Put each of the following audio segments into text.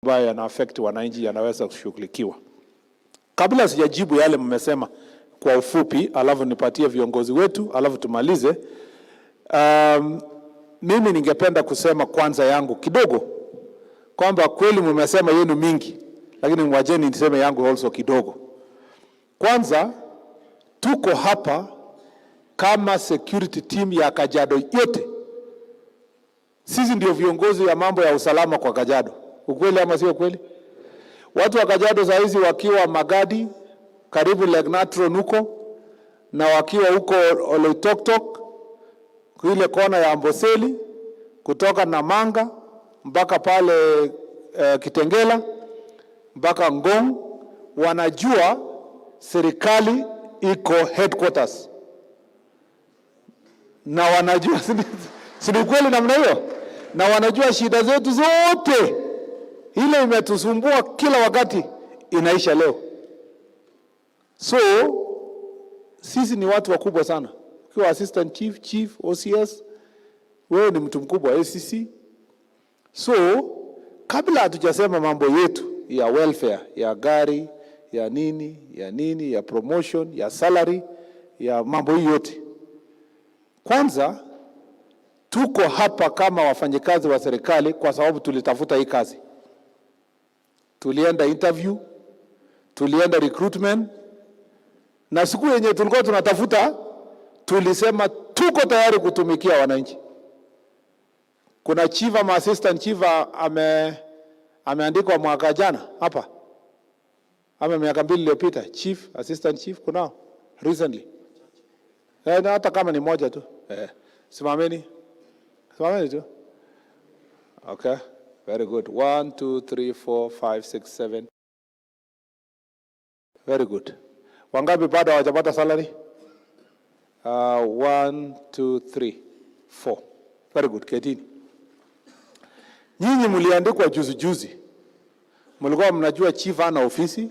ambayo yana affect wananchi yanaweza kushughulikiwa. Kabla sijajibu yale mmesema kwa ufupi, alafu nipatie viongozi wetu, alafu tumalize. Mimi ningependa kusema kwanza yangu kidogo, kwamba kweli mmesema yenu mingi, lakini mwajeni niseme yangu also kidogo. Kwanza, tuko hapa kama security team ya Kajiado yote. Sisi ndio viongozi ya mambo ya usalama kwa Kajiado. Ukweli ama sio kweli? Watu wa Kajiado saa hizi wakiwa Magadi, karibu Legnatron huko, na wakiwa huko Oloitoktok, ile kona ya Amboseli, kutoka Namanga, mpaka pale Kitengela, mpaka Ngong, wanajua serikali iko headquarters. Na wanajua, si kweli namna hiyo? Na wanajua shida zetu zote. Ile imetusumbua kila wakati inaisha leo. So, sisi ni watu wakubwa sana. Ukiwa assistant chief, chief, OCS, wewe ni mtu mkubwa, ACC. So, kabla hatujasema mambo yetu ya welfare, ya gari, ya nini, ya promotion, ya salary, ya mambo yote. Kwanza, tuko hapa kama wafanyikazi wa serikali kwa sababu tulitafuta hii kazi. Tulienda interview, tulienda recruitment, na siku yenye tulikuwa tunatafuta, tulisema tuko tayari kutumikia wananchi. Kuna chief ama assistant chief ameandikwa mwaka jana hapa, ama miaka 2 iliyopita, chief, assistant chief, kunao recently. Na hata kama ni moja tu. Simameni tu. Okay, very good. 1, 2, 3, 4, 5, 6, 7. Very good. Wangapi bado hawajapata salary? 1, 2, 3, 4. Very good. Ketini. Nyinyi mliandikwa juzi. Mlikuwa mnajua chief ana ofisi.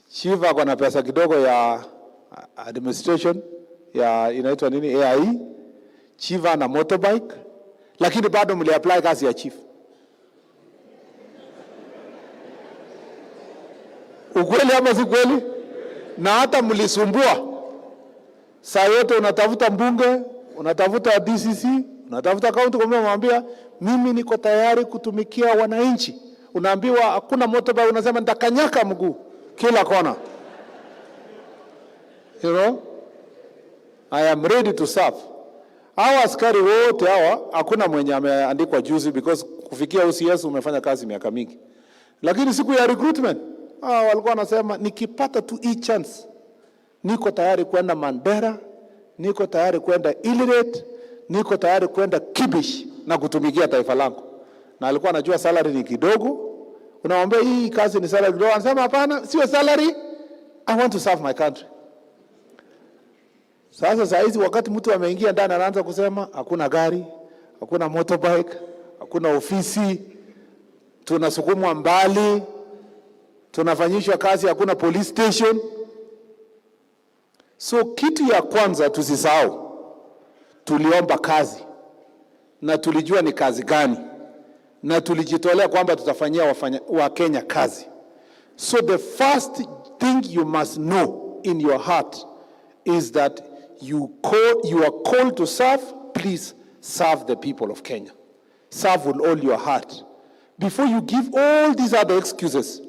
Chief ako na pesa kidogo ya administration, ya inaitwa nini, AI. Chief ana motorbike, lakini bado mliapply kazi ya chief. Ukweli ama si kweli? Na hata mlisumbua. Saa yote unatafuta mbunge, unatafuta DCC, unatafuta county commissioner, unamwambia mimi niko tayari kutumikia wananchi. Unaambiwa hakuna motorbike, unasema nitakanyaka mguu kila kona. You know, I am ready to serve. Hawa askari wote hawa, hakuna mwenye ameandikwa juzi, because kufikia OCS umefanya kazi miaka mingi. Lakini siku ya recruitment, walikuwa wanasema nikipata tu hii chance, niko tayari kwenda Mandera, niko tayari kwenda Ileret, niko tayari kwenda Kibish na kutumikia taifa langu. Na alikuwa anajua salary ni kidogo. Unamwambia hii kazi ni salary kidogo, anasema hapana, sio salary, I want to serve my country. Sasa saa hizi wakati mtu ameingia ndani anaanza kusema hakuna gari, hakuna motorbike, hakuna ofisi, tunasukumwa mbali, tunafanyishwa kazi, hakuna police station. So kitu ya kwanza tusisahau, tuliomba kazi na tulijua ni kazi gani, na tulijitolea kwamba tutafanyia wa Kenya kazi. So the first thing you must know in your heart is that you are called to serve. Please serve the people of Kenya. Serve with all your heart. Before you give all these other excuses,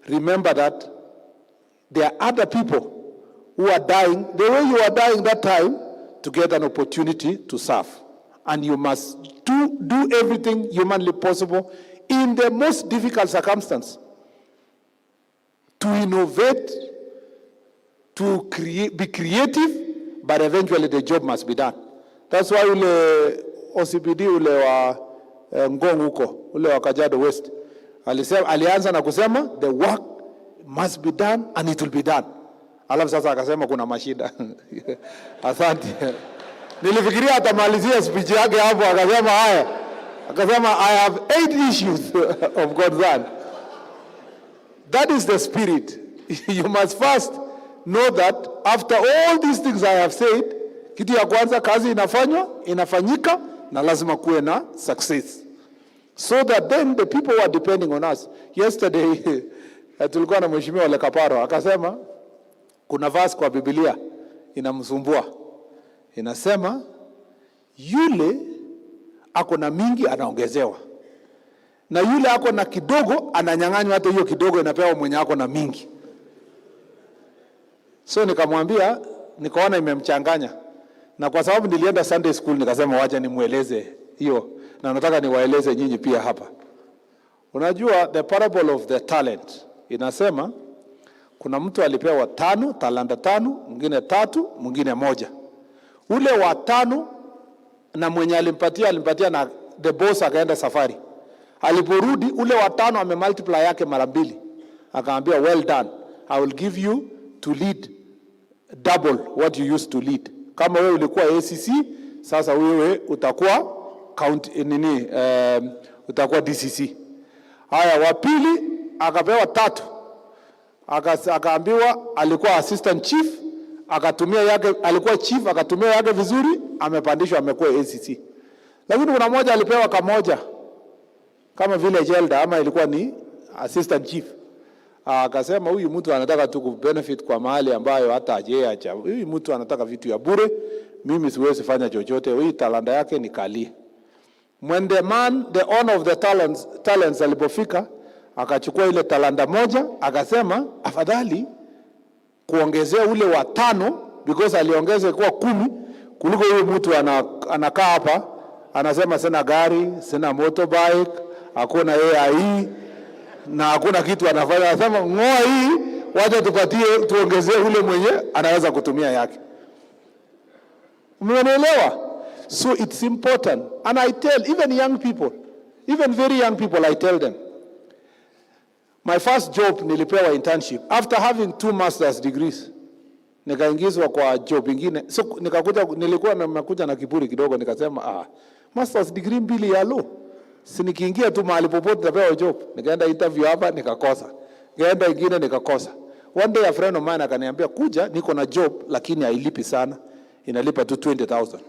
remember that there are other people who are dying the way you are dying that time to get an opportunity to serve. And you must do everything humanly possible in the most difficult circumstance to innovate, to be creative, but eventually the job must be done. That's why ule OCPD ule wa Ngong huko, ule wa Kajiado West, alianza na kusema the work must be done and it will be done. Alafu sasa akasema kuna mashida. Asante. Nilifikiria atamalizia speech yake hapo, akasema haya. Akasema I have 8 issues of God's hand. That is the spirit. You must first know that after all these things I have said, kitu ya kwanza kazi inafanyika na lazima kuwe na success. so that then the people who are depending on us. Yesterday, tulikuwa na mheshimiwa Ole Kaparo, akasema, kuna verse kwa Biblia inamsumbua. Inasema, yule ako na mingi anaongezewa. Na yule ako na kidogo ananyang'anywa, hata hiyo kidogo inapewa mwenye ako na mingi. So nikamwambia, nikaona imemchanganya. Na kwa sababu nilienda Sunday school, nikasema wacha nimueleze hiyo. Na nataka niwaeleze nyinyi pia hapa. Unajua, the parable of the talent inasema, kuna mtu alipewa 5, talanta 5, mwingine 3, mwingine 1. Ule wa 5 na mwenye alimpatia na the boss akaenda safari. Aliporudi, ule wa 5 amemultiply yake mara 2. Akaambia, well done, I will give you to lead double what you used to lead. Kama wewe ulikuwa ACC, sasa wewe utakuwa utakuwa DCC. Haya, wa pili akapewa 3. Akaambiwa alikuwa assistant chief, akatumia yake, alikuwa chief akatumia yake vizuri, amepandishwa amekuwa ACC. Lakini kuna mmoja alipewa kamoja kama vile Jelda, ama ilikuwa ni assistant chief. Akasema huyu mtu anataka tu kubenefit kwa mahali ambayo hata ajeacha. Huyu mtu anataka vitu ya bure, mimi siwezi fanya chochote, huyu talanta yake ni kali. When the man, the owner of the talents alipofika, akachukua ile talanta 1, akasema afadhali kuongezea ule wa 5, because aliongeza kwa 10, kuliko huyu mtu anakaa hapa anasema sina gari, sina motorbike, hakuna AI na hakuna kitu anafanya. Anasema ngoa hii, wacha tuongezee ule mwenye anaweza kutumia yake. Umeelewa? So it's important. And I tell even young people, even very young people, I tell them, my first job nilipewa internship after having 2 master's degrees. Nikaingizwa kwa job ingine. So nilikuwa nimekuja na kiburi kidogo, nikasema master's degree 2 ya law. Si nikiingia tu mahali popote nitapewa job. Nikaenda interview hapa nikakosa. Nikaenda ingine nikakosa. One day a friend of mine akaniambia, kuja niko na job lakini hailipi sana. Inalipa tu 20,000.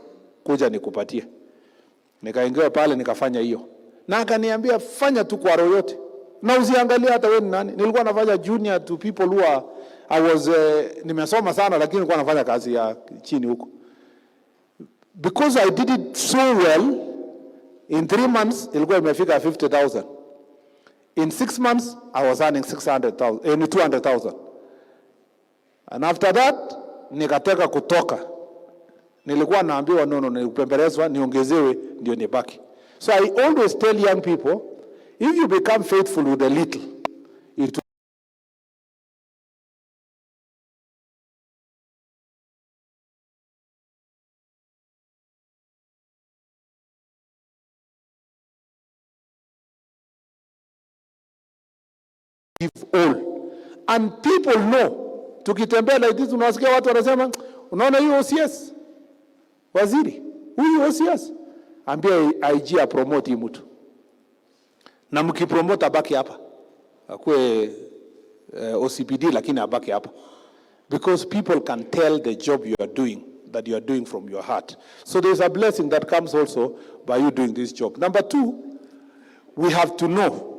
Kuja nikupatie. Nikaingia pale nikafanya hiyo. Na akaniambia fanya tu kwa roho yote. Na usiangalie hata wewe ni nani. Nilikuwa nafanya junior to people who are, nimesoma sana lakini nilikuwa nafanya kazi ya chini huko. Because I did it so well, in 3 months ilikuwa imefika 50,000. In 6 months I was earning 200,000. And after that nikataka kutoka. Nilikuwa naambiwa no, nipembelezwa niongezewe ndio nibaki. So I always tell young people, if you become faithful with a little, it give all. And people know. Tukitembea like this, unasikia watu wanasema, unaona hiyo OCS? Waziri, huyu OCS? Ambia IG apromote mtu. Na mkipromote abaki hapa. Akue OCPD lakini abaki hapa. Because people can tell the job you are doing, that you are doing from your heart. So there's a blessing that comes also by you doing this job. Number 2, we have to know